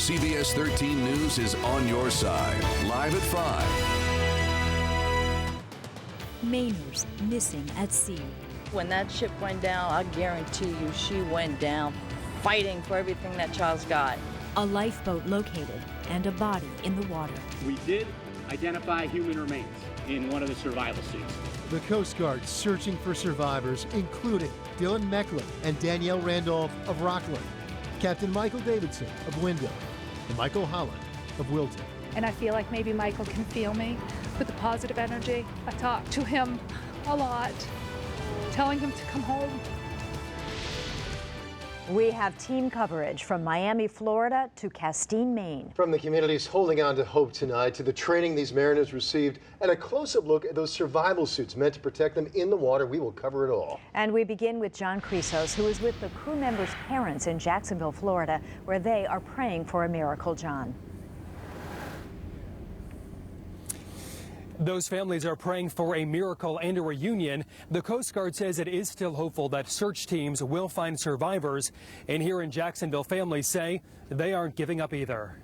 CBS 13 News is on your side. Live at 5. Mainers missing at sea. When that ship went down, I guarantee you she went down fighting for everything that child's got. A lifeboat located and a body in the water. We did identify human remains in one of the survival suits. The Coast Guard searching for survivors, including Dylan Meckler and Danielle Randolph of Rockland, Captain Michael Davidson of Wyndham, and Michael Holland of Wilton. And I feel like maybe Michael can feel me with the positive energy. I talk to him a lot, telling him to come home. We have team coverage from Miami, Florida to Castine, Maine. From the communities holding on to hope tonight to the training these mariners received and a close-up look at those survival suits meant to protect them in the water, we will cover it all. And we begin with John Crisos, who is with the crew members' parents in Jacksonville, Florida, where they are praying for a miracle. John. Those families are praying for a miracle and a reunion. The Coast Guard says it is still hopeful that search teams will find survivors. And here in Jacksonville, families say they aren't giving up either.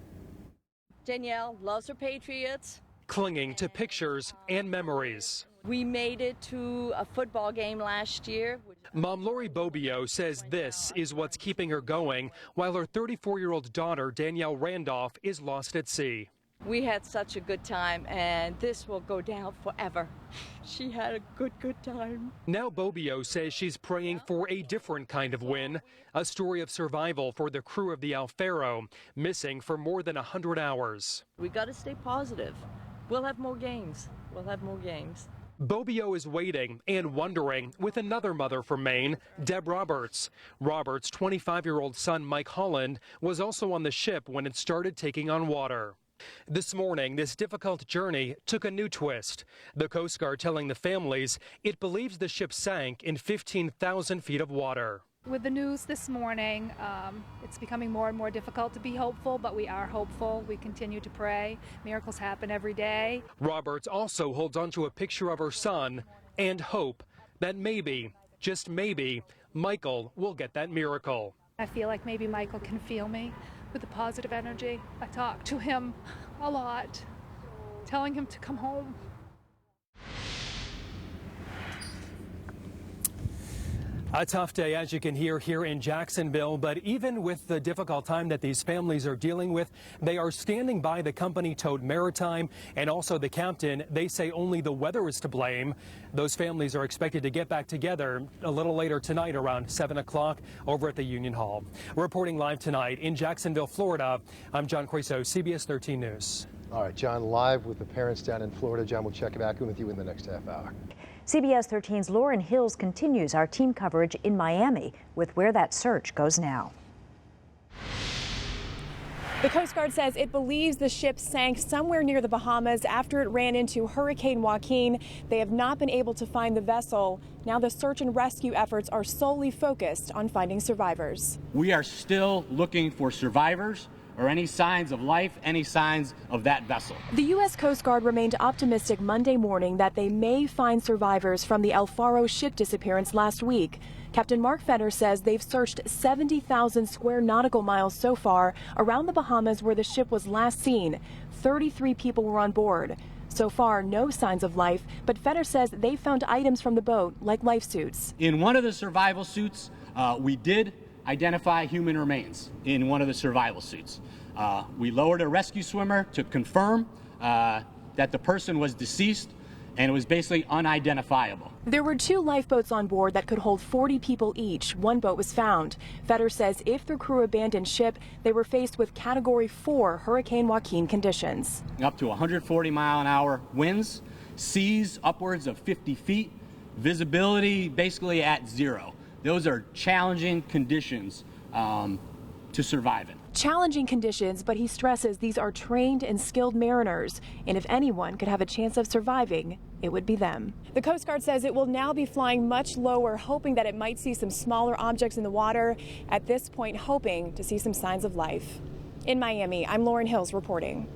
Danielle loves her Patriots. Clinging to pictures and memories. We made it to a football game last year. Mom Lori Bobbio says this is what's keeping her going, while her 34-year-old daughter, Danielle Randolph, is lost at sea. We had such a good time, and this will go down forever. She had a good time. Now Bobbio says she's praying for a different kind of win, a story of survival for the crew of the Faro, missing for more than 100 hours. We got to stay positive. We'll have more games. Bobbio is waiting and wondering with another mother from Maine, Deb Roberts. Roberts' 25-year-old son, Mike Holland, was also on the ship when it started taking on water. This morning, this difficult journey took a new twist. The Coast Guard telling the families it believes the ship sank in 15,000 feet of water. With the news this morning, it's becoming more and more difficult to be hopeful, but we are hopeful. We continue to pray. Miracles happen every day. Roberts also holds onto a picture of her son and hope that maybe, just maybe, Michael will get that miracle. I feel like maybe Michael can feel me with the positive energy. I talk to him a lot, telling him to come home. A tough day, as you can hear, here in Jacksonville, but even with the difficult time that these families are dealing with, they are standing by the company towed Maritime and also the captain. They say only the weather is to blame. Those families are expected to get back together a little later tonight around 7 o'clock over at the Union Hall. Reporting live tonight in Jacksonville, Florida, I'm John Crisos, CBS 13 News. All right, John, live with the parents down in Florida. John, we'll check back in with you in the next half hour. CBS 13's Lauren Hills continues our team coverage in Miami with where that search goes now. The Coast Guard says it believes the ship sank somewhere near the Bahamas after it ran into Hurricane Joaquin. They have not been able to find the vessel. Now the search and rescue efforts are solely focused on finding survivors. We are still looking for survivors or any signs of life, any signs of that vessel. The U.S. Coast Guard remained optimistic Monday morning that they may find survivors from the Faro ship disappearance last week. Captain Mark Fenner says they've searched 70,000 square nautical miles so far around the Bahamas where the ship was last seen. 33 people were on board. So far, no signs of life, but Fenner says they found items from the boat, like life suits. In one of the survival suits, we did identify human remains in one of the survival suits. We lowered a rescue swimmer to confirm that the person was deceased, and it was basically unidentifiable. There were 2 lifeboats on board that could hold 40 people each. One boat was found. Fetter says if the crew abandoned ship, they were faced with Category 4 Hurricane Joaquin conditions. Up to 140 mile an hour winds, seas upwards of 50 feet, visibility basically at 0. Those are challenging conditions to survive in. Challenging conditions, but he stresses these are trained and skilled mariners, and if anyone could have a chance of surviving, it would be them. The Coast Guard says it will now be flying much lower, hoping that it might see some smaller objects in the water. At this point, hoping to see some signs of life. In Miami, I'm Lauren Hills reporting.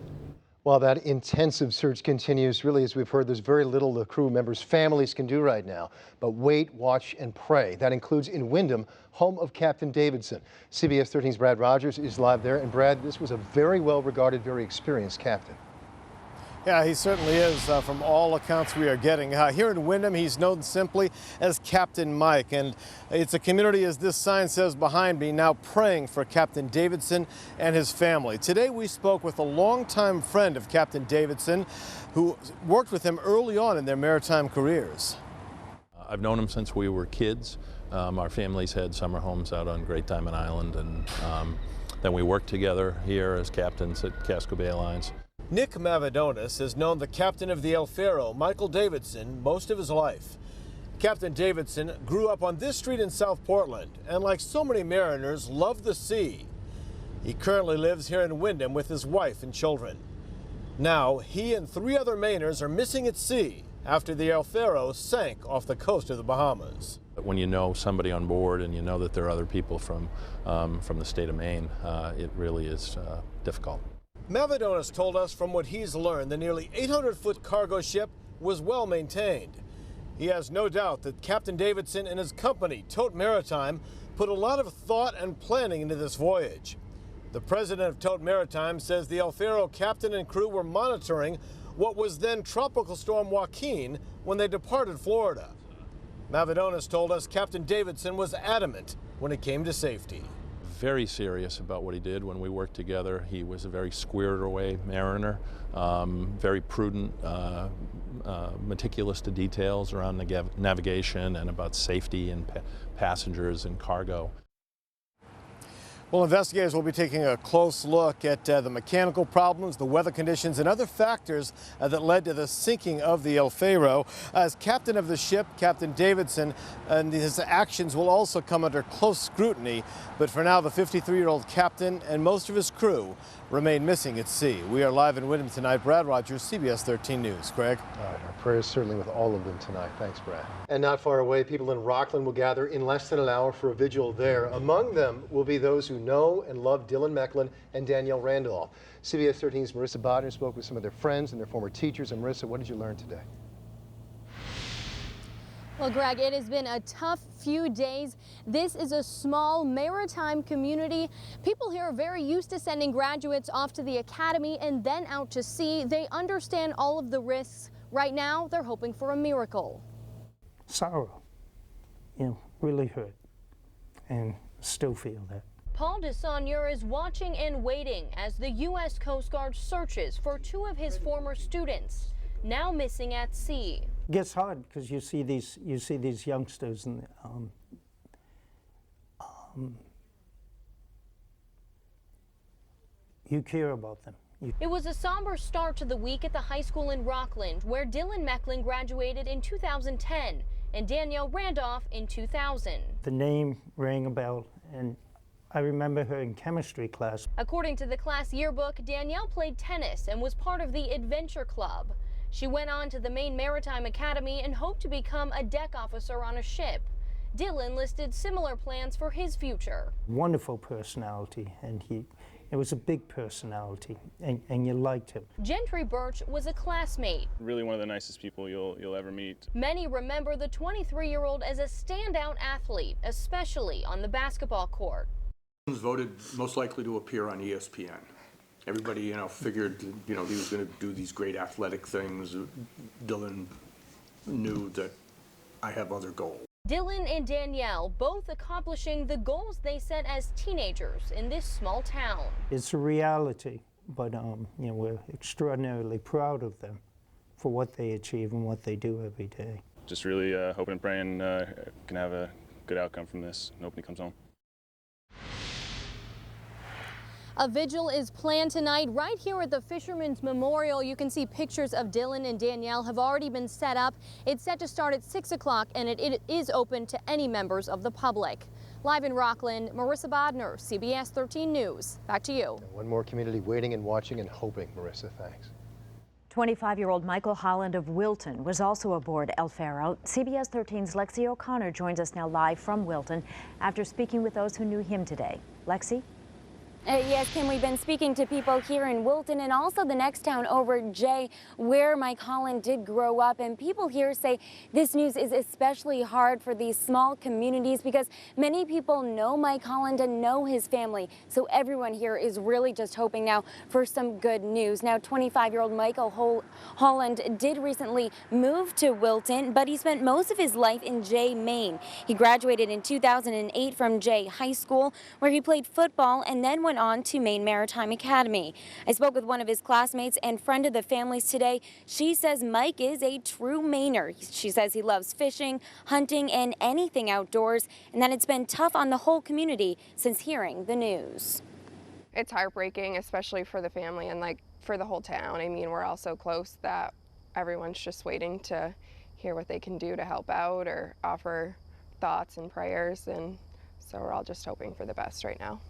Well, While that intensive search continues, really, as we've heard, there's very little the crew members' families can do right now. But wait, watch, and pray. That includes in Windham, home of Captain Davidson. CBS 13's Brad Rogers is live there. And Brad, this was a very well-regarded, very experienced captain. Yeah, he certainly is, from all accounts we are getting. Here in Windham, he's known simply as Captain Mike, and it's a community, as this sign says behind me, now praying for Captain Davidson and his family. Today we spoke with a longtime friend of Captain Davidson who worked with him early on in their maritime careers. I've known him since we were kids. Our families had summer homes out on Great Diamond Island, and then we worked together here as captains at Casco Bay Lines. Nick Mavadonis has known the captain of the El Faro, Michael Davidson, most of his life. Captain Davidson grew up on this street in South Portland, and like so many mariners, loved the sea. He currently lives here in Windham with his wife and children. Now, he and 3 other Mainers are missing at sea after the El Faro sank off the coast of the Bahamas. When you know somebody on board and you know that there are other people from the state of Maine, it really is difficult. Mavadonis told us from what he's learned, the nearly 800-foot cargo ship was well maintained. He has no doubt that Captain Davidson and his company, Tote Maritime, put a lot of thought and planning into this voyage. The president of Tote Maritime says the El Faro captain and crew were monitoring what was then Tropical Storm Joaquin when they departed Florida. Mavadonis told us Captain Davidson was adamant when it came to safety. Very serious about what he did when we worked together. He was a very squared away mariner, very prudent, meticulous to details around navigation and about safety and passengers and cargo. Well, investigators will be taking a close look at the mechanical problems, the weather conditions, and other factors that led to the sinking of the El Faro. As captain of the ship, Captain Davidson, and his actions will also come under close scrutiny. But for now, the 53-year-old captain and most of his crew remain missing at sea. We are live in Windham tonight. Brad Rogers, CBS 13 News. Craig? All right, our prayers certainly with all of them tonight. Thanks, Brad. And not far away, people in Rockland will gather in less than an hour for a vigil there. Among them will be those who know and love Dylan Mecklin and Danielle Randolph. CBS 13's Marissa Bodner spoke with some of their friends and their former teachers. And Marissa, what did you learn today? Well, Greg, it has been a tough few days. This is a small maritime community. People here are very used to sending graduates off to the academy and then out to sea. They understand all of the risks. Right now, they're hoping for a miracle. Sorrow, really hurt, and still feel that. Paul Desaunier is watching and waiting as the U.S. Coast Guard searches for 2 of his former students, now missing at sea. It gets hard because you see these youngsters and you care about them. It was a somber start to the week at the high school in Rockland, where Dylan Mecklin graduated in 2010 and Danielle Randolph in 2000. The name rang a bell, and I remember her in chemistry class. According to the class yearbook, Danielle played tennis and was part of the Adventure Club. She went on to the Maine Maritime Academy and hoped to become a deck officer on a ship. Dylan listed similar plans for his future. Wonderful personality, and it was a big personality, and you liked him. Gentry Birch was a classmate. Really one of the nicest people you'll ever meet. Many remember the 23-year-old as a standout athlete, especially on the basketball court. Voted most likely to appear on ESPN. Everybody, figured, he was going to do these great athletic things. Dylan knew that I have other goals. Dylan and Danielle both accomplishing the goals they set as teenagers in this small town. It's a reality, but we're extraordinarily proud of them for what they achieve and what they do every day. Just really hoping and praying can have a good outcome from this and hoping he comes home. A vigil is planned tonight right here at the Fisherman's Memorial. You can see pictures of Dylan and Danielle have already been set up. It's set to start at 6 o'clock and it is open to any members of the public. Live in Rockland, Marissa Bodner, CBS 13 News. Back to you. One more community waiting and watching and hoping. Marissa, thanks. 25-year-old Michael Holland of Wilton was also aboard El Faro. CBS 13's Lexi O'Connor joins us now live from Wilton after speaking with those who knew him today. Lexi? Yes, Kim, we've been speaking to people here in Wilton and also the next town over, Jay, where Mike Holland did grow up. And people here say this news is especially hard for these small communities because many people know Mike Holland and know his family. So everyone here is really just hoping now for some good news. Now, 25-year-old Michael Holland did recently move to Wilton, but he spent most of his life in Jay, Maine. He graduated in 2008 from Jay High School, where he played football and then went on to Maine Maritime Academy. I spoke with one of his classmates and friend of the family's today. She says Mike is a true Mainer. She says he loves fishing, hunting, and anything outdoors, and that it's been tough on the whole community since hearing the news. It's heartbreaking, especially for the family and like for the whole town. I mean, we're all so close that everyone's just waiting to hear what they can do to help out or offer thoughts and prayers, and so we're all just hoping for the best right now.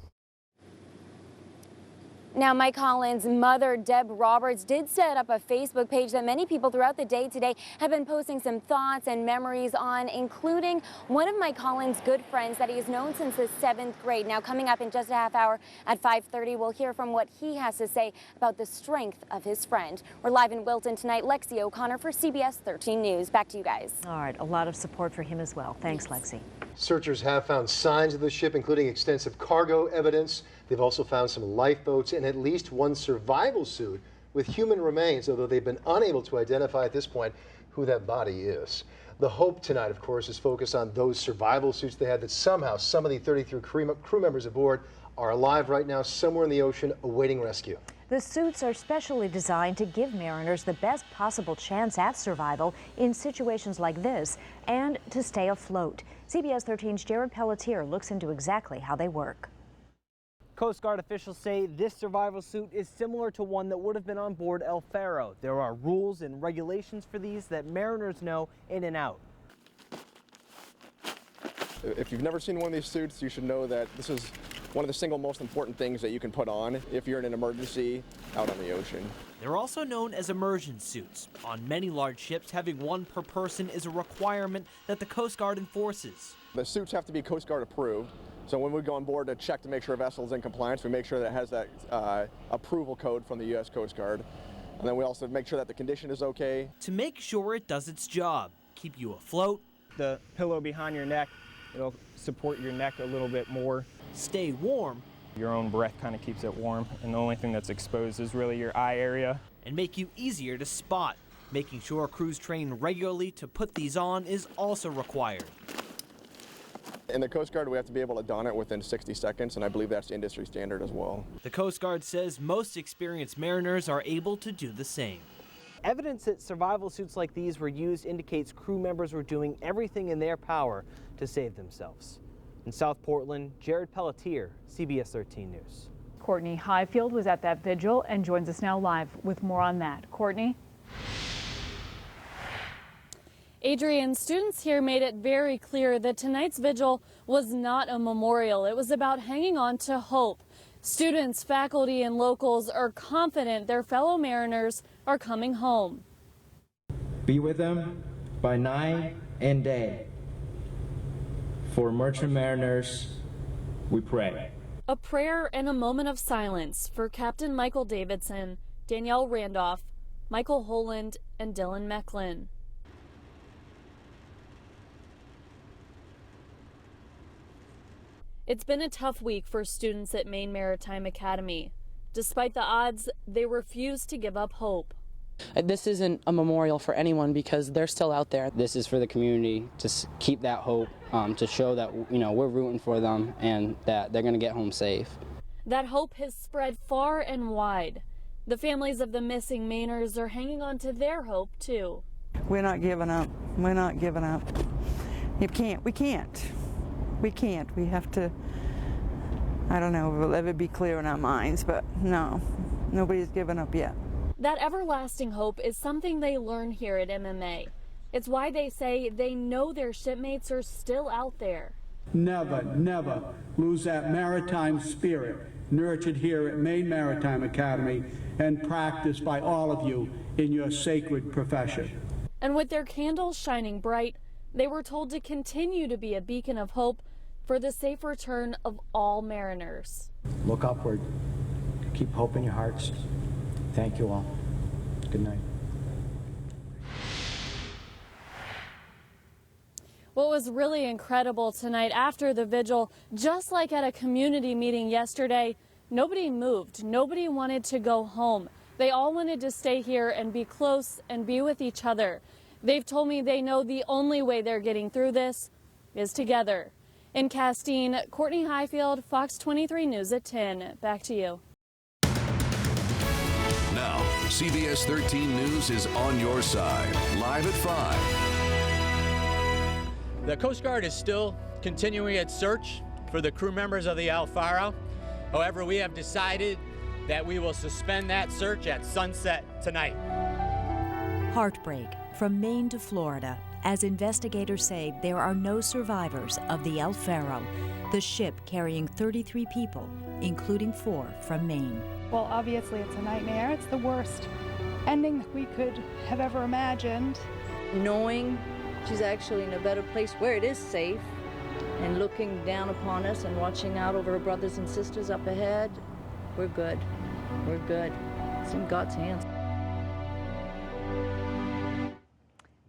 Now, Mike Holland's mother, Deb Roberts, did set up a Facebook page that many people throughout the day today have been posting some thoughts and memories on, including one of Mike Holland's good friends that he has known since the 7th grade. Now, coming up in just a half hour at 5:30, we'll hear from what he has to say about the strength of his friend. We're live in Wilton tonight. Lexi O'Connor for CBS 13 News. Back to you guys. All right, a lot of support for him as well. Thanks, Lexi. Searchers have found signs of the ship, including extensive cargo evidence. They've also found some lifeboats and at least one survival suit with human remains, although they've been unable to identify at this point who that body is. The hope tonight, of course, is focused on those survival suits they had, that somehow some of the 33 crew members aboard are alive right now somewhere in the ocean awaiting rescue. The suits are specially designed to give mariners the best possible chance at survival in situations like this and to stay afloat. CBS 13's Jared Pelletier looks into exactly how they work. Coast Guard officials say this survival suit is similar to one that would have been on board El Faro. There are rules and regulations for these that mariners know in and out. If you've never seen one of these suits, you should know that this is one of the single most important things that you can put on if you're in an emergency out on the ocean. They're also known as immersion suits. On many large ships, having one per person is a requirement that the Coast Guard enforces. The suits have to be Coast Guard approved. So when we go on board to check to make sure a vessel is in compliance, we make sure that it has that approval code from the U.S. Coast Guard. And then we also make sure that the condition is okay. To make sure it does its job, keep you afloat. The pillow behind your neck, it'll support your neck a little bit more. Stay warm. Your own breath kind of keeps it warm, and the only thing that's exposed is really your eye area. And make you easier to spot. Making sure crews train regularly to put these on is also required. In the Coast Guard, we have to be able to don it within 60 seconds, and I believe that's the industry standard as well. The Coast Guard says most experienced mariners are able to do the same. Evidence that survival suits like these were used indicates crew members were doing everything in their power to save themselves. In South Portland, Jared Pelletier, CBS 13 News. Courtney Highfield was at that vigil and joins us now live with more on that. Courtney? Adrian, students here made it very clear that tonight's vigil was not a memorial. It was about hanging on to hope. Students, faculty, and locals are confident their fellow mariners are coming home. Be with them by night and day. For merchant mariners, we pray. A prayer and a moment of silence for Captain Michael Davidson, Danielle Randolph, Michael Holland, and Dylan Mecklin. It's been a tough week for students at Maine Maritime Academy. Despite the odds, they refuse to give up hope. This isn't a memorial for anyone because they're still out there. This is for the community to keep that hope, to show that we're rooting for them and that they're going to get home safe. That hope has spread far and wide. The families of the missing Mainers are hanging on to their hope too. We're not giving up. We're not giving up. We can't. We have to, I don't know, let it be clear in our minds, but no, nobody's given up yet. That everlasting hope is something they learn here at MMA. It's why they say they know their shipmates are still out there. Never, never lose that maritime spirit nurtured here at Maine Maritime Academy and practiced by all of you in your sacred profession. And with their candles shining bright, they were told to continue to be a beacon of hope for the safe return of all mariners. Look upward. Keep hope in your hearts. Thank you all. Good night. What was really incredible tonight after the vigil, just like at a community meeting yesterday, nobody moved. Nobody wanted to go home. They all wanted to stay here and be close and be with each other. They've told me they know the only way they're getting through this is together. In Castine, Courtney Highfield, Fox 23 News at 10. Back to you. Now, CBS 13 News is on your side, live at 5. The Coast Guard is still continuing its search for the crew members of the El Faro. However, we have decided that we will suspend that search at sunset tonight. Heartbreak from Maine to Florida, as investigators say there are no survivors of the El Faro, the ship carrying 33 people, including 4 from Maine. Well, obviously it's a nightmare. It's the worst ending that we could have ever imagined. Knowing she's actually in a better place where it is safe and looking down upon us and watching out over her brothers and sisters up ahead, we're good. We're good. It's in God's hands.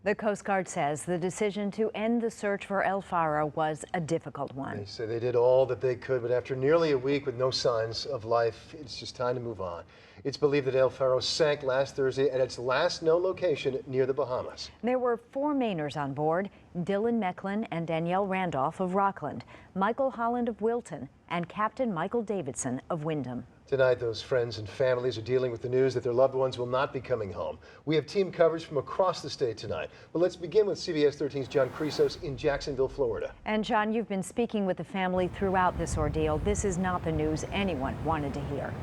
The Coast Guard says the decision to end the search for El Faro was a difficult one. They say they did all that they could, but after nearly a week with no signs of life, it's just time to move on. It's believed that El Faro sank last Thursday at its last known location near the Bahamas. There were 4 Mainers on board: Dylan Mecklin and Danielle Randolph of Rockland, Michael Holland of Wilton, and Captain Michael Davidson of Wyndham. Tonight, those friends and families are dealing with the news that their loved ones will not be coming home. We have team coverage from across the state tonight. But let's begin with CBS 13's John Chrysos in Jacksonville, Florida. And John, you've been speaking with the family throughout this ordeal. This is not the news anyone wanted to hear.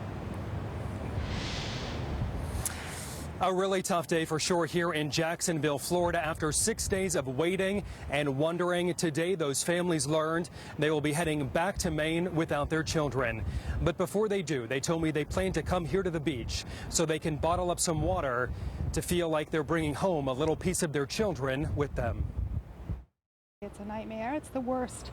A really tough day for sure here in Jacksonville, Florida. After 6 days of waiting and wondering, today those families learned they will be heading back to Maine without their children. But before they do, they told me they plan to come here to the beach so they can bottle up some water to feel like they're bringing home a little piece of their children with them. It's a nightmare. It's the worst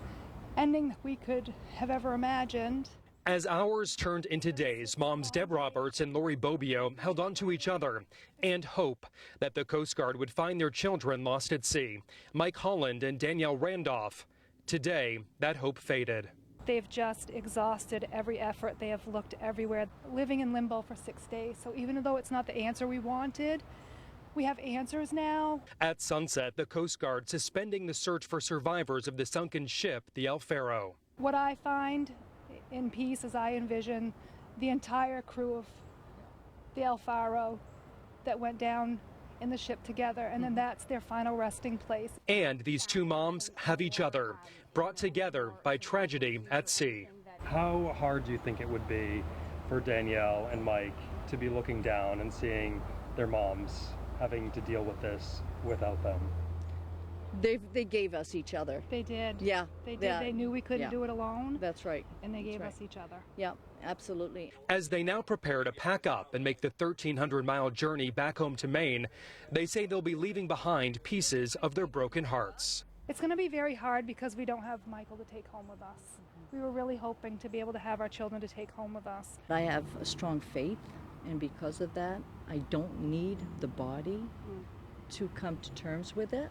ending that we could have ever imagined. As hours turned into days, moms Deb Roberts and Lori Bobbio held on to each other and hope that the Coast Guard would find their children lost at sea. Mike Holland and Danielle Randolph. Today, that hope faded. They've just exhausted every effort. They have looked everywhere, living in limbo for 6 days. So even though it's not the answer we wanted, we have answers now. At sunset, the Coast Guard suspending the search for survivors of the sunken ship, the El Faro. What I find in peace as I envision the entire crew of the El Faro that went down in the ship together, and then that's their final resting place. And these 2 moms have each other, brought together by tragedy at sea. How hard do you think it would be for Danielle and Mike to be looking down and seeing their moms having to deal with this without them? They gave us each other. They did. Yeah. They did. They knew we couldn't do it alone. That's right. And they gave us each other. Yeah, absolutely. As they now prepare to pack up and make the 1,300-mile journey back home to Maine, they say they'll be leaving behind pieces of their broken hearts. It's going to be very hard because we don't have Michael to take home with us. We were really hoping to be able to have our children to take home with us. I have a strong faith, and because of that, I don't need the body to come to terms with it.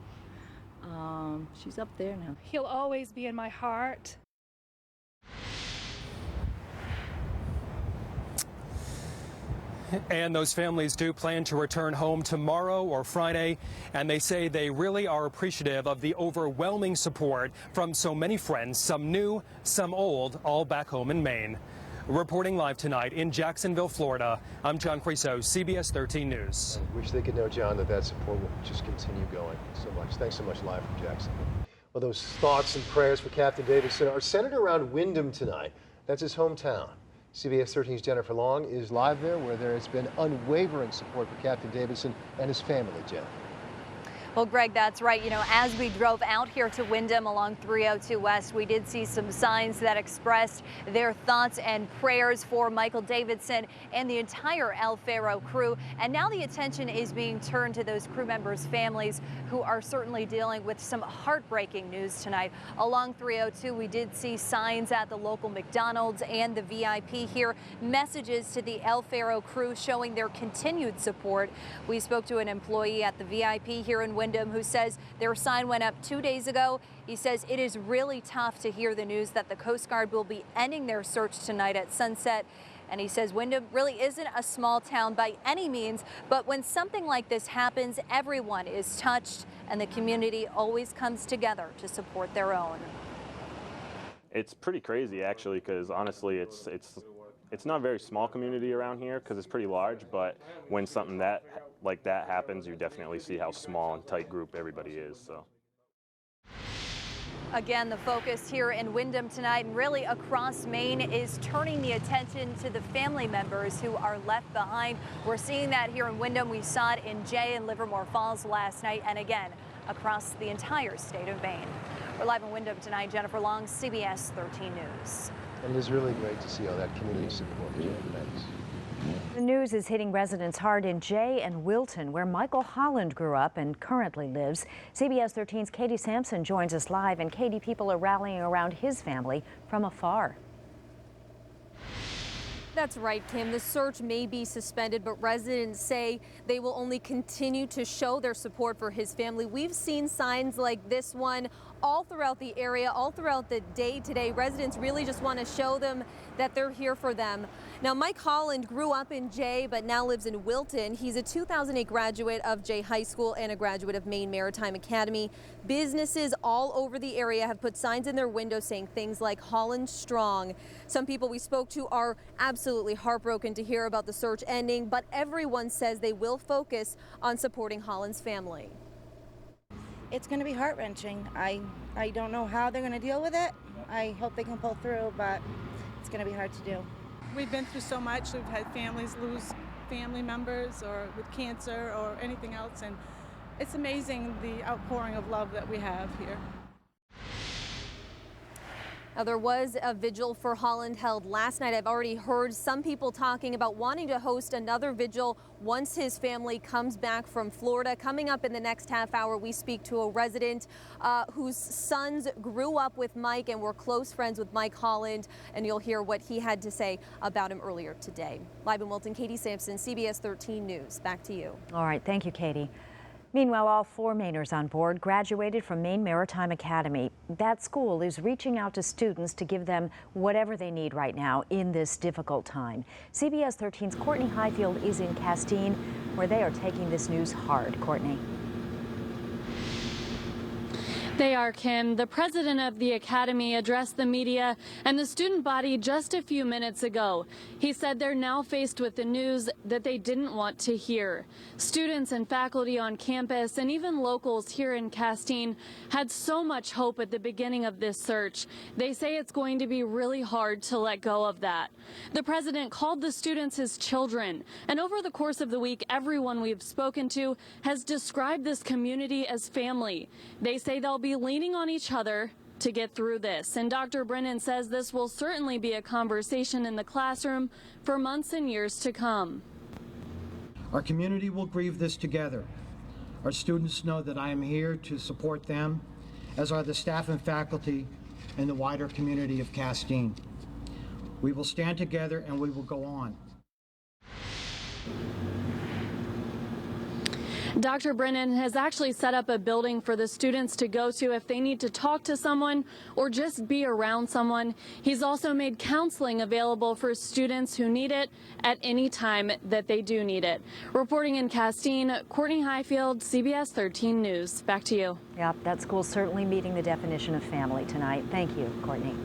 She's up there now. He'll always be in my heart. And those families do plan to return home tomorrow or Friday, and they say they really are appreciative of the overwhelming support from so many friends, some new, some old, all back home in Maine. Reporting live tonight in Jacksonville, Florida, I'm John Chrysos, CBS 13 News. I wish they could know, John, that support will just continue going so much. Thanks so much, live from Jacksonville. Well, those thoughts and prayers for Captain Davidson are centered around Wyndham tonight. That's his hometown. CBS 13's Jennifer Long is live there, where there has been unwavering support for Captain Davidson and his family, Jen. Well, Greg, that's right. You know, as we drove out here to Windham along 302 West, we did see some signs that expressed their thoughts and prayers for Michael Davidson and the entire El Faro crew. And now the attention is being turned to those crew members' families who are certainly dealing with some heartbreaking news tonight. Along 302, we did see signs at the local McDonald's and the VIP here, messages to the El Faro crew showing their continued support. We spoke to an employee at the VIP here in Windham who says their sign went up 2 days ago. He says it is really tough to hear the news that the Coast Guard will be ending their search tonight at sunset. And he says Windham really isn't a small town by any means, but when something like this happens, everyone is touched and the community always comes together to support their own. It's pretty crazy actually, because honestly it's not a very small community around here because it's pretty large, but when something like that happens, you definitely see how small and tight group everybody is. So. Again, the focus here in Windham tonight and really across Maine is turning the attention to the family members who are left behind. We're seeing that here in Windham. We saw it in Jay and Livermore Falls last night, and again across the entire state of Maine. We're live in Windham tonight. Jennifer Long, CBS 13 News. And it is really great to see all that community support. Thanks. The news is hitting residents hard in Jay and Wilton, where Michael Holland grew up and currently lives. CBS 13's Katie Sampson joins us live, and Katie, people are rallying around his family from afar. That's right, Kim. The search may be suspended, but residents say they will only continue to show their support for his family. We've seen signs like this one all throughout the area, all throughout the day today. Residents really just want to show them that they're here for them. Now, Mike Holland grew up in Jay, but now lives in Wilton. He's a 2008 graduate of Jay High School and a graduate of Maine Maritime Academy. Businesses all over the area have put signs in their windows saying things like Holland Strong. Some people we spoke to are absolutely heartbroken to hear about the search ending, but everyone says they will focus on supporting Holland's family. It's going to be heart-wrenching. I don't know how they're going to deal with it. I hope they can pull through, but it's going to be hard to do. We've been through so much. We've had families lose family members or with cancer or anything else, and it's amazing the outpouring of love that we have here. Now, there was a vigil for Holland held last night. I've already heard some people talking about wanting to host another vigil once his family comes back from Florida. Coming up in the next half hour, we speak to a resident whose sons grew up with Mike and were close friends with Mike Holland, and you'll hear what he had to say about him earlier today. Live in Wilton, Katie Sampson, CBS 13 News. Back to you. All right, thank you, Katie. Meanwhile, all 4 Mainers on board graduated from Maine Maritime Academy. That school is reaching out to students to give them whatever they need right now in this difficult time. CBS 13's Courtney Highfield is in Castine, where they are taking this news hard. Courtney. They are, Kim. The president of the academy addressed the media and the student body just a few minutes ago. He said they're now faced with the news that they didn't want to hear. Students and faculty on campus and even locals here in Castine had so much hope at the beginning of this search. They say it's going to be really hard to let go of that. The president called the students his children, and over the course of the week, everyone we've spoken to has described this community as family. They say they'll be leaning on each other to get through this. And Dr. Brennan says this will certainly be a conversation in the classroom for months and years to come. Our community will grieve this together. Our students know that I am here to support them, as are the staff and faculty and the wider community of Castine. We will stand together and we will go on. Dr. Brennan has actually set up a building for the students to go to if they need to talk to someone or just be around someone. He's also made counseling available for students who need it at any time that they do need it. Reporting in Castine, Courtney Highfield, CBS 13 News. Back to you. Yep, that school's certainly meeting the definition of family tonight. Thank you, Courtney.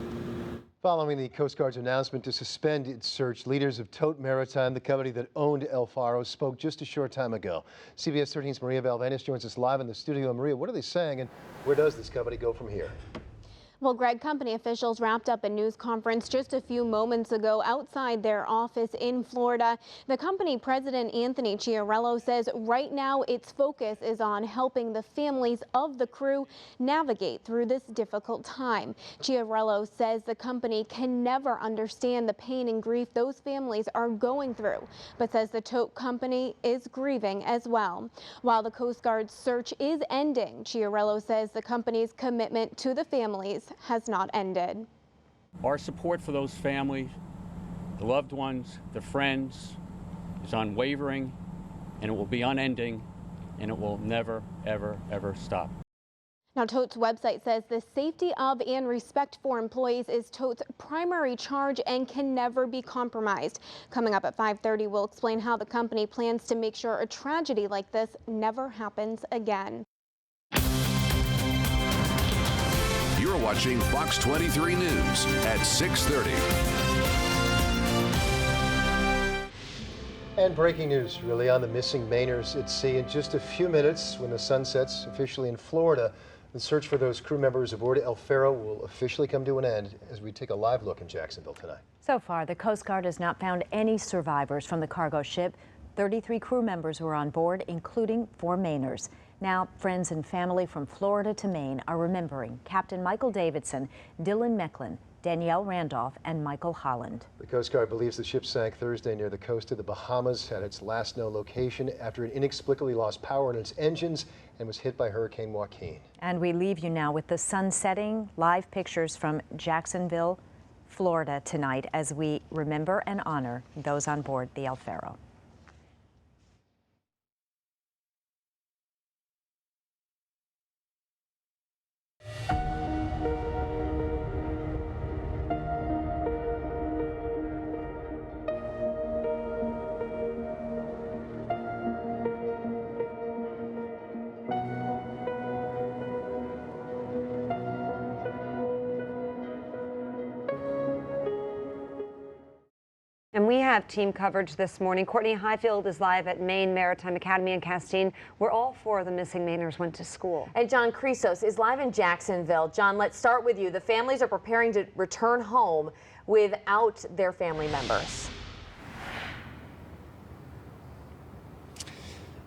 Following the Coast Guard's announcement to suspend its search, leaders of Tote Maritime, the company that owned El Faro, spoke just a short time ago. CBS 13's Maria Valvanis joins us live in the studio. Maria, what are they saying, and where does this company go from here? Well, Greg, company officials wrapped up a news conference just a few moments ago outside their office in Florida. The company president, Anthony Chiarello, says right now its focus is on helping the families of the crew navigate through this difficult time. Chiarello says the company can never understand the pain and grief those families are going through, but says the tow company is grieving as well. While the Coast Guard's search is ending, Chiarello says the company's commitment to the families has not ended. Our support for those families, the loved ones, the friends, is unwavering, and it will be unending, and it will never, ever, ever stop. Now, TOT's website says the safety of and respect for employees is TOT's primary charge and can never be compromised. Coming up at 5:30, we'll explain how the company plans to make sure a tragedy like this never happens again. You're watching Fox 23 News at 6:30. And breaking news, really, on the missing Mainers at sea. In just a few minutes, when the sun sets officially in Florida, the search for those crew members aboard El Faro will officially come to an end as we take a live look in Jacksonville tonight. So far, the Coast Guard has not found any survivors from the cargo ship. 33 crew members were on board, including 4 Mainers. Now, friends and family from Florida to Maine are remembering Captain Michael Davidson, Dylan Mecklin, Danielle Randolph, and Michael Holland. The Coast Guard believes the ship sank Thursday near the coast of the Bahamas at its last known location after it inexplicably lost power in its engines and was hit by Hurricane Joaquin. And we leave you now with the sun setting. Live pictures from Jacksonville, Florida tonight as we remember and honor those on board the El Faro. And we have team coverage this morning. Courtney Highfield is live at Maine Maritime Academy in Castine, where all 4 of the missing Mainers went to school. And John Christos is live in Jacksonville. John, let's start with you. The families are preparing to return home without their family members.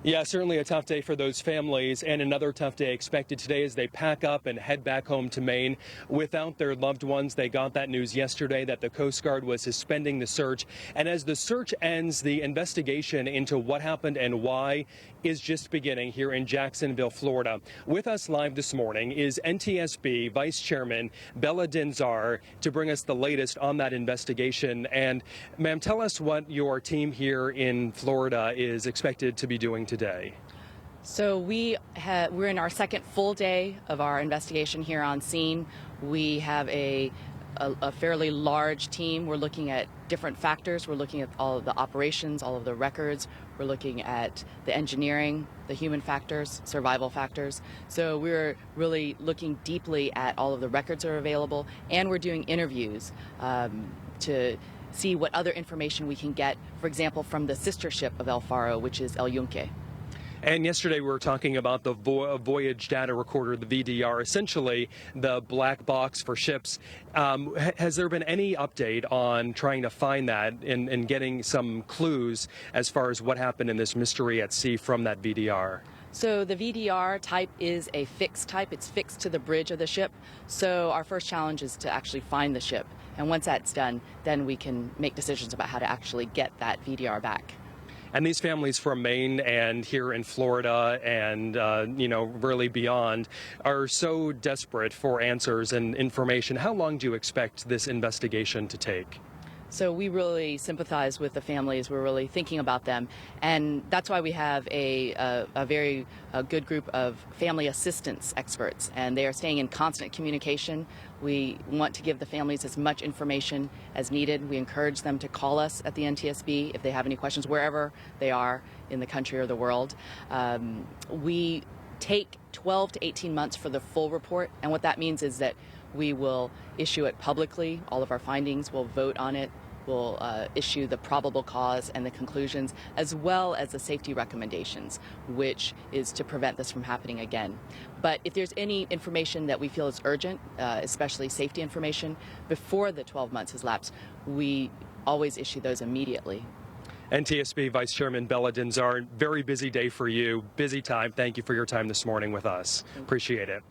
Yeah, certainly a tough day for those families, and another tough day expected today as they pack up and head back home to Maine without their loved ones. They got that news yesterday that the Coast Guard was suspending the search. And as the search ends, the investigation into what happened and why is just beginning here in Jacksonville, Florida. With us live this morning is NTSB Vice Chairman Bella Denzar to bring us the latest on that investigation. And ma'am, tell us what your team here in Florida is expected to be doing today. So we're in our second full day of our investigation here on scene. We have a fairly large team. We're looking at different factors. We're looking at all of the operations, all of the records. We're looking at the engineering, the human factors, survival factors. So we're really looking deeply at all of the records that are available, and we're doing interviews to see what other information we can get, for example, from the sister ship of El Faro, which is El Yunque. And yesterday we were talking about the voyage data recorder, the VDR, essentially the black box for ships. Has there been any update on trying to find that and getting some clues as far as what happened in this mystery at sea from that VDR? So the VDR type is a fixed type. It's fixed to the bridge of the ship. So our first challenge is to actually find the ship. And once that's done, then we can make decisions about how to actually get that VDR back. And these families from Maine and here in Florida and, really beyond are so desperate for answers and information. How long do you expect this investigation to take? So we really sympathize with the families. We're really thinking about them. And that's why we have a very good group of family assistance experts. And they are staying in constant communication. We want to give the families as much information as needed. We encourage them to call us at the NTSB if they have any questions, wherever they are in the country or the world. We take 12 to 18 months for the full report. And what that means is that we will issue it publicly. All of our findings, we'll vote on it We'll issue the probable cause and the conclusions, as well as the safety recommendations, which is to prevent this from happening again. But if there's any information that we feel is urgent, especially safety information, before the 12 months has lapsed, we always issue those immediately. NTSB Vice Chairman Bella Denzar, very busy day for you, busy time. Thank you for your time this morning with us. Appreciate it.